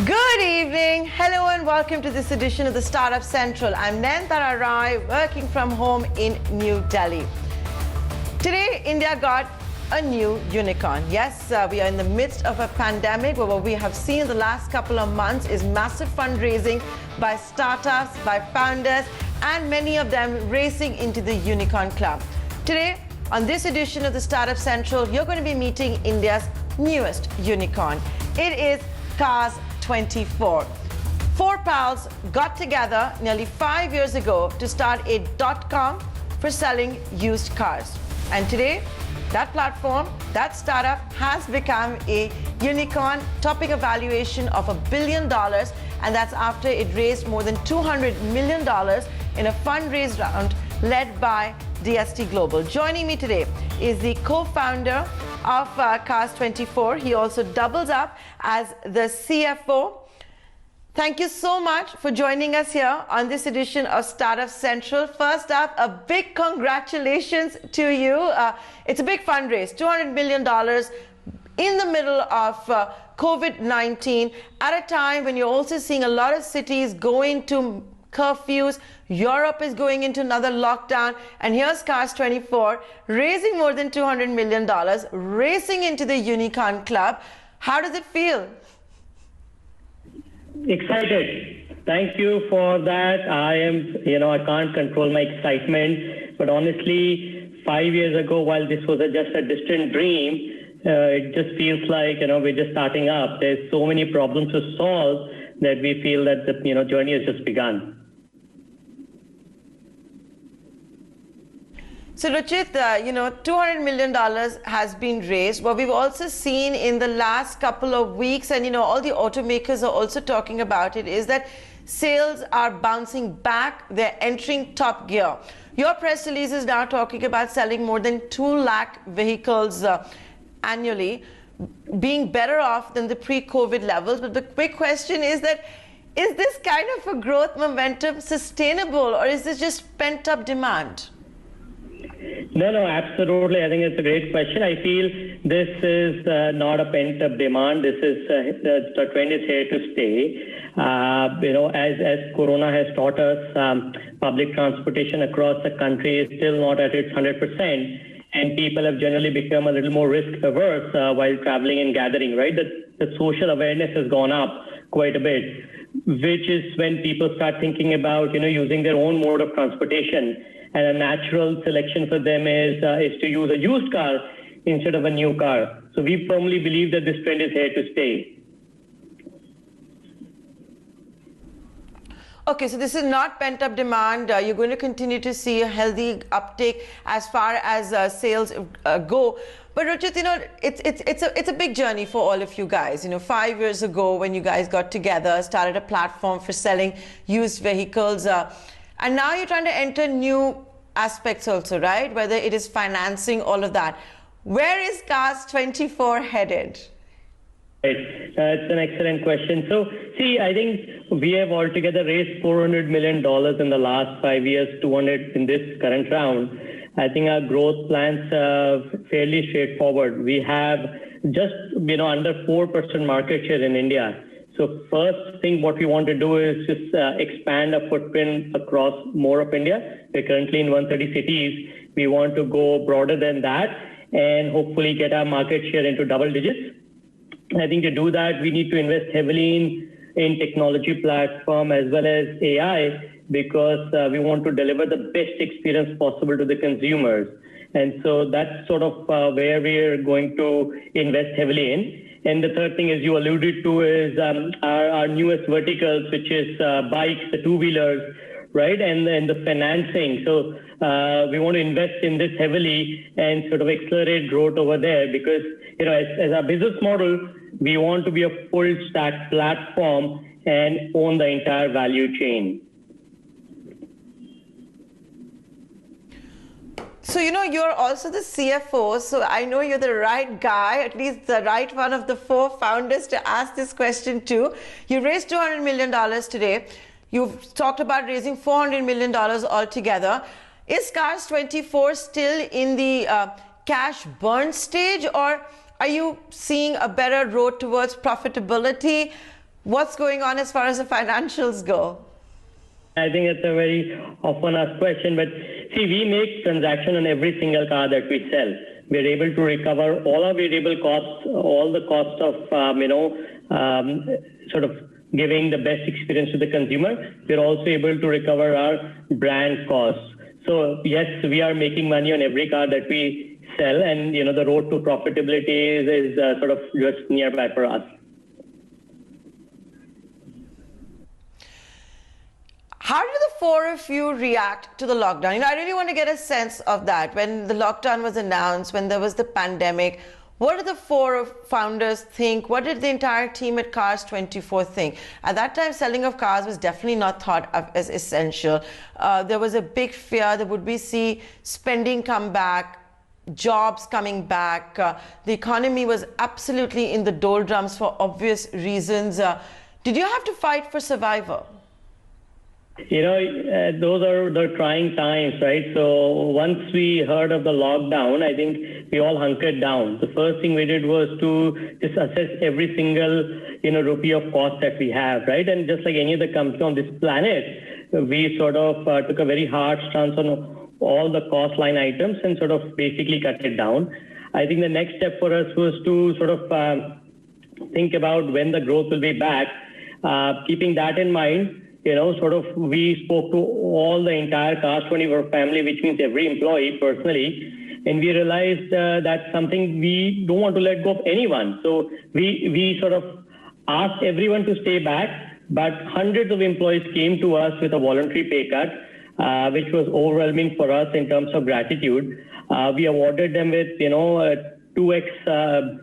Good evening. Hello and welcome to this edition of the Startup Central. I'm Nayantara, working from home in New Delhi. Today, India got a new unicorn. Yes, we are in the midst of a pandemic, but what we have seen in the last couple of months is massive fundraising by startups, by founders, and many of them racing into the unicorn club. Today, on this edition of the Startup Central, you're going to be meeting India's newest unicorn. It is Cars24. Four pals got together nearly 5 years ago to start a .com for selling used cars. And today, that platform, that startup has become a unicorn, topping a valuation of $1 billion, and that's after it raised more than $200 million in a fundraise round led by DST Global. Joining me today is the co-founder of Cars24. He also doubles up as the CFO. Thank you so much for joining us here on this edition of Startup Central. First up, a big congratulations to you. It's a big fundraise, $200 million in the middle of COVID-19, at a time when you're also seeing a lot of cities go into curfews. Europe is going into another lockdown, and here's Cars24 raising more than $200 million, racing into the unicorn club. How does it feel? Excited. Thank you for that. I can't control my excitement, but honestly, 5 years ago, while this was just a distant dream, it just feels like, we're just starting up. There's so many problems to solve that we feel that the, journey has just begun. So Ruchit, $200 million has been raised. What we've also seen in the last couple of weeks, and all the automakers are also talking about it, is that sales are bouncing back. They're entering top gear. Your press release is now talking about selling more than 2 lakh vehicles annually, being better off than the pre-COVID levels. But the big question is that, is this kind of a growth momentum sustainable, or is this just pent-up demand? No, absolutely. I think it's a great question. I feel this is not a pent-up demand. This is the trend is here to stay. As Corona has taught us, public transportation across the country is still not at its 100%, and people have generally become a little more risk averse while traveling and gathering. Right, the social awareness has gone up quite a bit, which is when people start thinking about using their own mode of transportation. And a natural selection for them is to use a used car instead of a new car. So we firmly believe that this trend is here to stay. Okay, so this is not pent-up demand. You're going to continue to see a healthy uptake as far as sales go. But Ruchit, it's a big journey for all of you guys. 5 years ago, when you guys got together, started a platform for selling used vehicles, and now you're trying to enter new aspects also, right? Whether it is financing, all of that. Where is Cars24 headed? Right. It's an excellent question. So, see, I think we have altogether raised $400 million in the last 5 years, 200 in this current round. I think our growth plans are fairly straightforward. We have just, under 4% market share in India. So first thing, what we want to do is just expand our footprint across more of India. We're currently in 130 cities. We want to go broader than that and hopefully get our market share into double digits. I think to do that, we need to invest heavily in technology platform as well as AI, because we want to deliver the best experience possible to the consumers. And so that's sort of where we're going to invest heavily in. And the third thing, as you alluded to, is our newest verticals, which is bikes, the two-wheelers, right, and the financing. So we want to invest in this heavily and sort of accelerate growth over there, because as our business model, we want to be a full-stack platform and own the entire value chain. So, you're also the CFO, so I know you're the right guy, at least the right one of the 4 founders to ask this question to. You raised $200 million today. You've talked about raising $400 million altogether. Is Cars24 still in the cash burn stage, or are you seeing a better road towards profitability? What's going on as far as the financials go? I think it's a very often asked question, but see, we make transaction on every single car that we sell. We're able to recover all our variable costs, all the costs of, sort of giving the best experience to the consumer. We're also able to recover our brand costs. So yes, we are making money on every car that we sell, and the road to profitability is sort of just nearby for us. How did the four of you react to the lockdown? I really want to get a sense of that. When the lockdown was announced, when there was the pandemic, what did the four founders think? What did the entire team at Cars24 think? At that time, selling of cars was definitely not thought of as essential. There was a big fear that would we see spending come back, jobs coming back. The economy was absolutely in the doldrums for obvious reasons. Did you have to fight for survival? Those are the trying times, right? So once we heard of the lockdown, I think we all hunkered down. The first thing we did was to just assess every single, rupee of cost that we have, right? And just like any other company on this planet, we sort of took a very hard stance on all the cost line items and sort of basically cut it down. I think the next step for us was to sort of think about when the growth will be back. Keeping that in mind, we spoke to all the entire Cars24 family, which means every employee personally, and we realized that's something we don't want to let go of anyone. So we sort of asked everyone to stay back, but hundreds of employees came to us with a voluntary pay cut, which was overwhelming for us in terms of gratitude. We awarded them with, 2x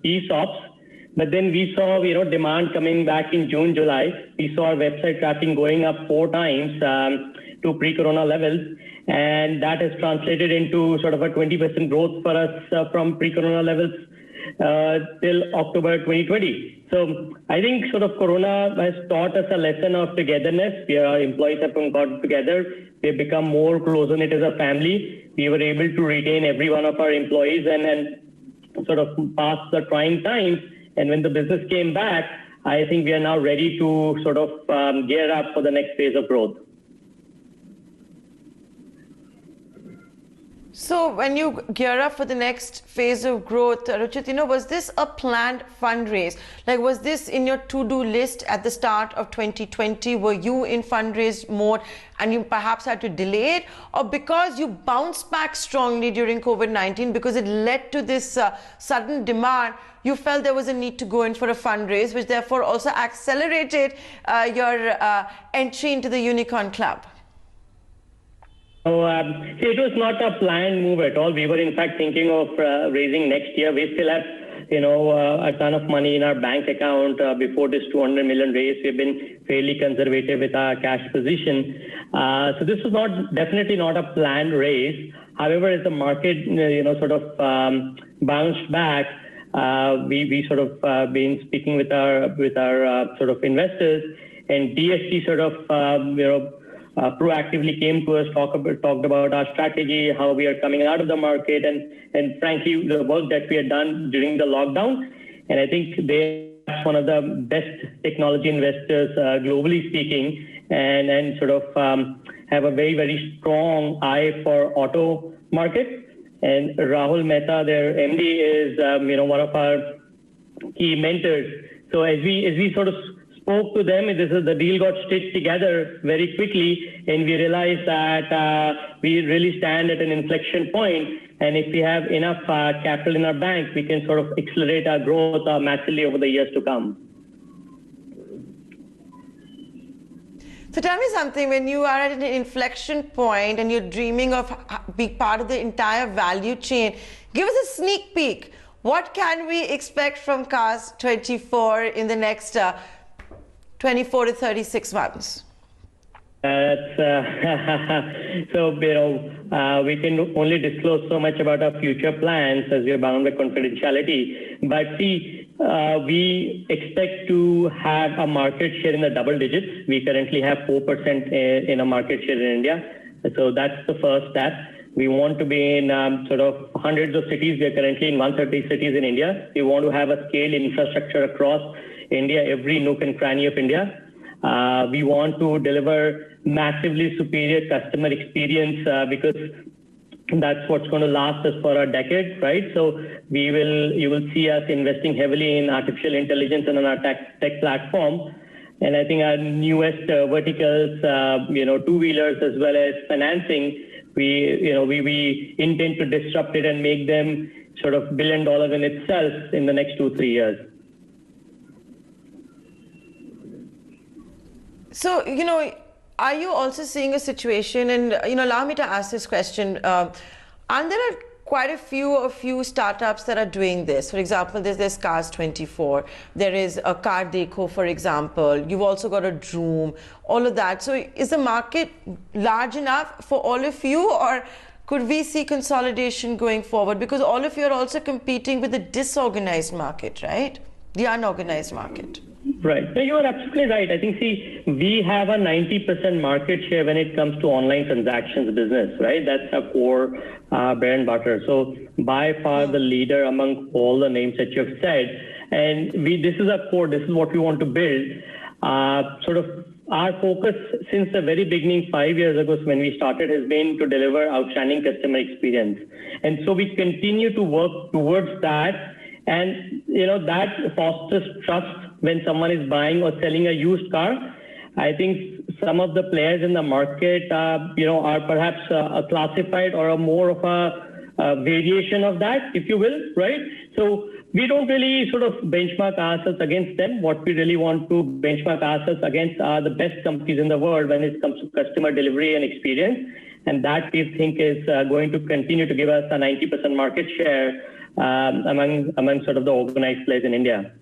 ESOPs. But then we saw, demand coming back in June, July. We saw our website traffic going up 4 times to pre-corona levels. And that has translated into sort of a 20% growth for us from pre-corona levels till October 2020. So I think sort of Corona has taught us a lesson of togetherness. Our employees have got together. We've become more close-knit as a family. We were able to retain every one of our employees and sort of pass the trying times. And when the business came back, I think we are now ready to sort of gear up for the next phase of growth. So when you gear up for the next phase of growth, Ruchit, was this a planned fundraise? Like, was this in your to-do list at the start of 2020? Were you in fundraise mode and you perhaps had to delay it? Or because you bounced back strongly during COVID-19, because it led to this sudden demand, you felt there was a need to go in for a fundraise, which therefore also accelerated your entry into the Unicorn Club? So it was not a planned move at all. We were in fact thinking of raising next year. We still have, a ton of money in our bank account before this 200 million raise. We've been fairly conservative with our cash position. So this was definitely not a planned raise. However, as the market, sort of bounced back, we sort of been speaking with our sort of investors, and DST sort of proactively came to us, talked about our strategy, how we are coming out of the market, and frankly the work that we had done during the lockdown. And I think they're one of the best technology investors globally speaking, and sort of have a very, very strong eye for auto market. And Rahul Mehta, their MD, is one of our key mentors. So as we sort of spoke to them, the deal got stitched together very quickly, and we realized that we really stand at an inflection point. And if we have enough capital in our bank, we can sort of accelerate our growth massively over the years to come. So tell me something, when you are at an inflection point and you're dreaming of being part of the entire value chain, give us a sneak peek. What can we expect from Cars24 in the next 24 to 36 months? So, we can only disclose so much about our future plans as we are bound by confidentiality. But see, we expect to have a market share in the double digits. We currently have 4% in a market share in India. So that's the first step. We want to be in sort of hundreds of cities. We are currently in 130 cities in India. We want to have a scale infrastructure across India, every nook and cranny of India. We want to deliver massively superior customer experience because that's what's going to last us for a decade, right? So you will see us investing heavily in artificial intelligence and on our tech platform. And I think our newest verticals, two-wheelers as well as financing, we intend to disrupt it and make them sort of $1 billion in itself in the next 2-3 years. So, are you also seeing a situation, and, allow me to ask this question, and there are quite a few startups that are doing this. For example, there's Cars24, there is a Car Deco, for example, you've also got a Droom, all of that. So is the market large enough for all of you, or could we see consolidation going forward? Because all of you are also competing with the disorganized market, right? The unorganized market. Right. No, you are absolutely right. I think, we have a 90% market share when it comes to online transactions business, right? That's our core bread and butter. So by far the leader among all the names that you have said. And this is our core. This is what we want to build. Sort of our focus since the very beginning, 5 years ago when we started, has been to deliver outstanding customer experience. And so we continue to work towards that. And, that fosters trust when someone is buying or selling a used car. I think some of the players in the market, are perhaps a classified or a more of a variation of that, if you will, right? So we don't really sort of benchmark ourselves against them. What we really want to benchmark ourselves against are the best companies in the world when it comes to customer delivery and experience. And that we think is going to continue to give us a 90% market share among sort of the organized players in India.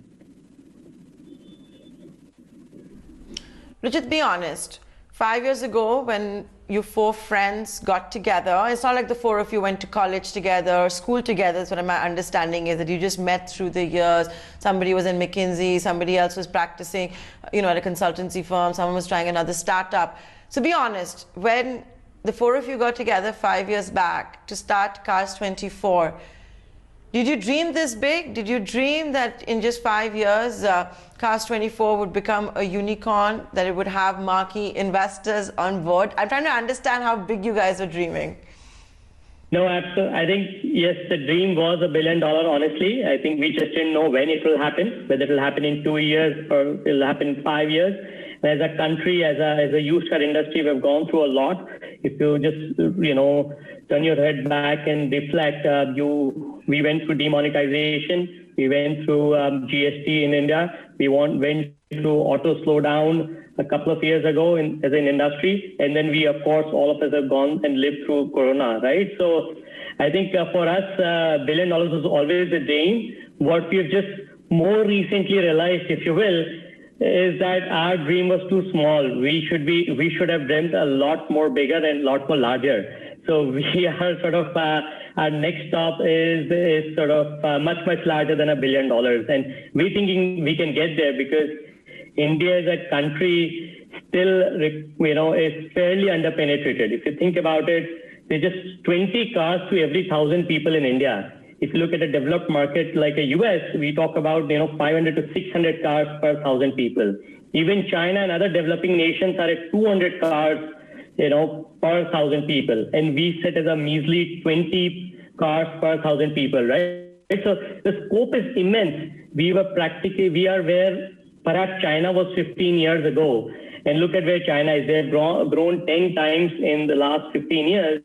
Ruchit, be honest. 5 years ago, when you four friends got together, it's not like the four of you went to college together or school together. That's what my understanding is, that you just met through the years. Somebody was in McKinsey, somebody else was practicing, at a consultancy firm, someone was trying another startup. So be honest, when the four of you got together 5 years back to start Cars24, did you dream this big? Did you dream that in just 5 years, Cars24 would become a unicorn, that it would have marquee investors on board? I'm trying to understand how big you guys are dreaming. No, absolutely. I think, yes, the dream was $1 billion, honestly. I think we just didn't know when it will happen, whether it will happen in 2 years or it will happen in 5 years. As a country, as a used car industry, we've gone through a lot. If you just, turn your head back and reflect, we went through demonetization, we went through GST in India, we went through auto slowdown a couple of years ago as an industry, and then we, of course, all of us have gone and lived through Corona, right? So I think for us, $1 billion was always the dream. What we have just more recently realized, if you will, is that our dream was too small. We should have dreamt a lot more bigger and a lot more larger. So we are sort of, our next stop is sort of much larger than $1 billion. And we're thinking we can get there because India as a country still, is fairly underpenetrated. If you think about it, there's just 20 cars to every 1,000 people in India. If you look at a developed market like a US, we talk about 500 to 600 cars per 1,000 people. Even China and other developing nations are at 200 cars, per 1,000 people, and we sit as a measly 20 cars per 1,000 people, right? So the scope is immense. We are where perhaps China was 15 years ago, and look at where China is. They've grown 10 times in the last 15 years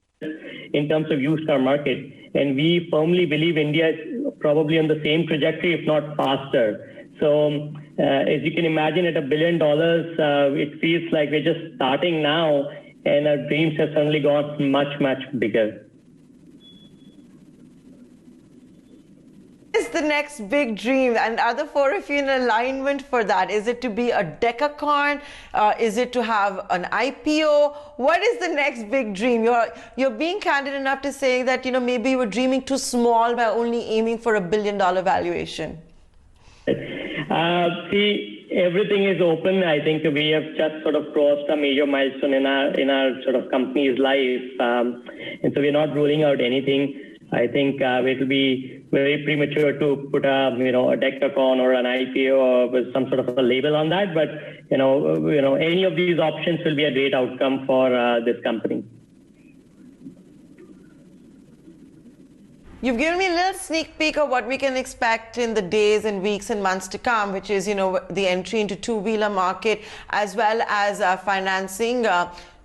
in terms of used car market. And we firmly believe India is probably on the same trajectory, if not faster. So as you can imagine, at $1 billion, it feels like we're just starting now, and our dreams have suddenly gone much bigger. What is the next big dream, and are the four of you in alignment for that? Is it to be a decacorn? Is it to have an IPO? What is the next big dream? You're being candid enough to say that maybe you were dreaming too small by only aiming for $1 billion valuation. See, everything is open. I think we have just sort of crossed a major milestone in our sort of company's life, and so we're not ruling out anything. I think it will be very premature to put a decathlon or an IPO or with some sort of a label on that. But any of these options will be a great outcome for this company. You've given me a little sneak peek of what we can expect in the days and weeks and months to come, which is, the entry into two-wheeler market as well as financing.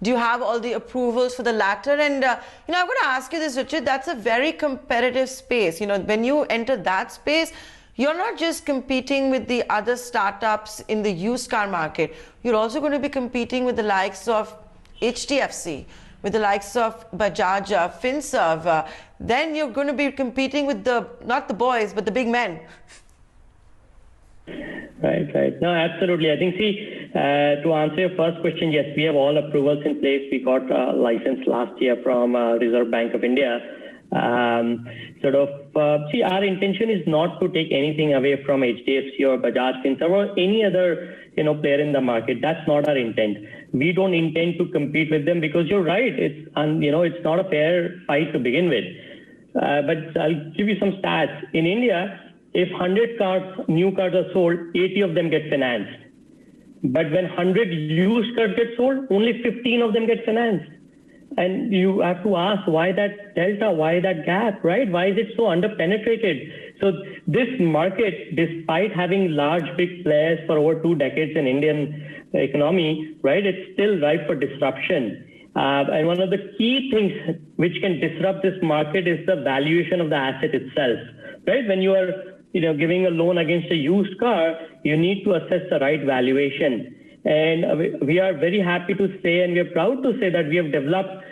Do you have all the approvals for the latter? And, I'm going to ask you this, Ruchit, that's a very competitive space. When you enter that space, you're not just competing with the other startups in the used car market. You're also going to be competing with the likes of HDFC, with the likes of Bajaj Finserv. Then you're going to be competing with not the boys, but the big men. Right. No, absolutely. I think, to answer your first question, yes, we have all approvals in place. We got a license last year from Reserve Bank of India. Our intention is not to take anything away from HDFC or Bajaj Finserv or any other, player in the market. That's not our intent. We don't intend to compete with them because you're right. It's not a fair fight to begin with. But I'll give you some stats. In India, if 100 new cars are sold, 80 of them get financed. But when 100 used cars get sold, only 15 of them get financed. And you have to ask why that delta, why that gap, right? Why is it so underpenetrated? So this market, despite having large, big players for over 2 decades in Indian economy, right, it's still ripe for disruption. And one of the key things which can disrupt this market is the valuation of the asset itself, right? When you are giving a loan against a used car, you need to assess the right valuation. And we are very happy to say, and we are proud to say that we have developed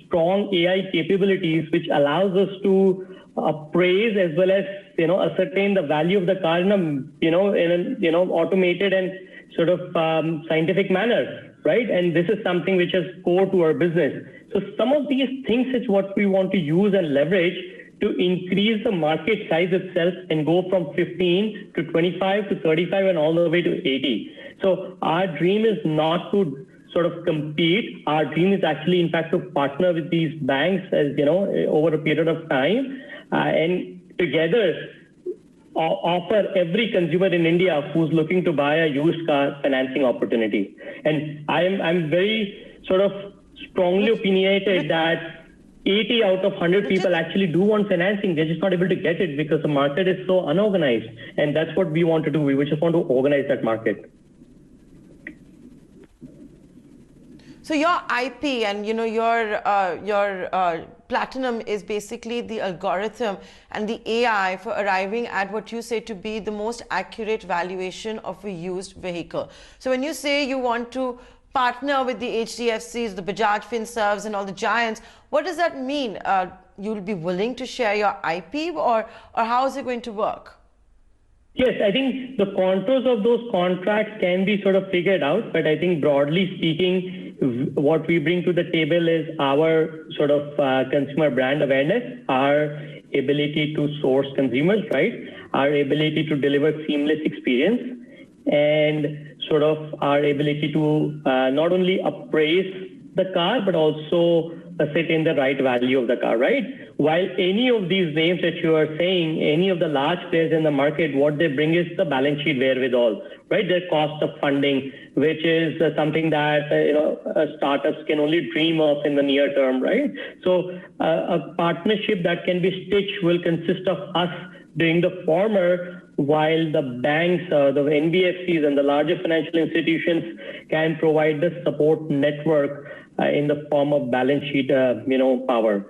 strong AI capabilities, which allows us to appraise as well as ascertain the value of the car in an automated and sort of scientific manner, right? And this is something which is core to our business. So some of these things is what we want to use and leverage to increase the market size itself and go from 15 to 25 to 35 and all the way to 80. So our dream is not to sort of compete. Our dream is actually, in fact, to partner with these banks as over a period of time, and together offer every consumer in India who's looking to buy a used car financing opportunity. And I'm very sort of strongly opinionated that 80 out of 100 people actually do want financing. They're just not able to get it because the market is so unorganized. And that's what we want to do. We just want to organize that market. So your IP and your Platinum is basically the algorithm and the AI for arriving at what you say to be the most accurate valuation of a used vehicle. So when you say you want to partner with the HDFCs, the Bajaj Finservs and all the giants, what does that mean? You'll be willing to share your IP or how is it going to work? Yes, I think the contours of those contracts can be sort of figured out, but I think broadly speaking, what we bring to the table is our sort of consumer brand awareness, our ability to source consumers, right? Our ability to deliver seamless experience, and sort of our ability to not only appraise the car, but also ascertain the right value of the car, right? While any of these names that you are saying, any of the large players in the market, what they bring is the balance sheet wherewithal, right? Their cost of funding, which is something that startups can only dream of in the near term, right? So a partnership that can be stitched will consist of us doing the former, while the banks, the NBFCs and the larger financial institutions can provide the support network in the form of balance sheet, power.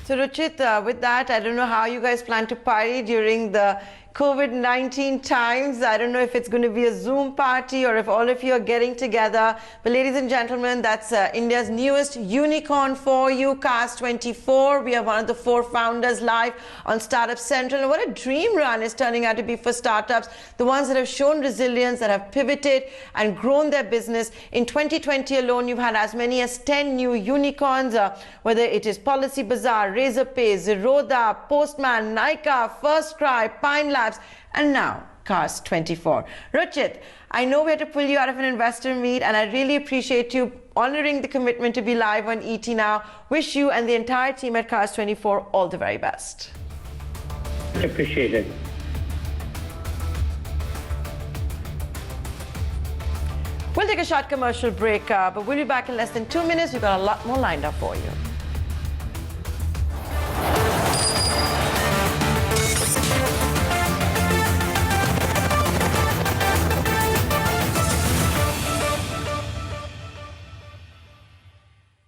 So Ruchit, with that, I don't know how you guys plan to party during the COVID-19 times. I don't know if it's going to be a Zoom party or if all of you are getting together. But ladies and gentlemen, that's India's newest unicorn for you, Cars24. We have one of the 4 founders live on Startup Central. And what a dream run is turning out to be for startups, the ones that have shown resilience, that have pivoted and grown their business. In 2020 alone, you've had as many as 10 new unicorns, whether it is Policy Bazaar, Razorpay, Zerodha, Postman, Nykaa, FirstCry, Pine Labs, and now Cars24. Ruchit, I know we had to pull you out of an investor meet, and I really appreciate you honoring the commitment to be live on ET Now. Wish you and the entire team at Cars24 all the very best. Appreciate it. We'll take a short commercial break, but we'll be back in less than 2 minutes. We've got a lot more lined up for you.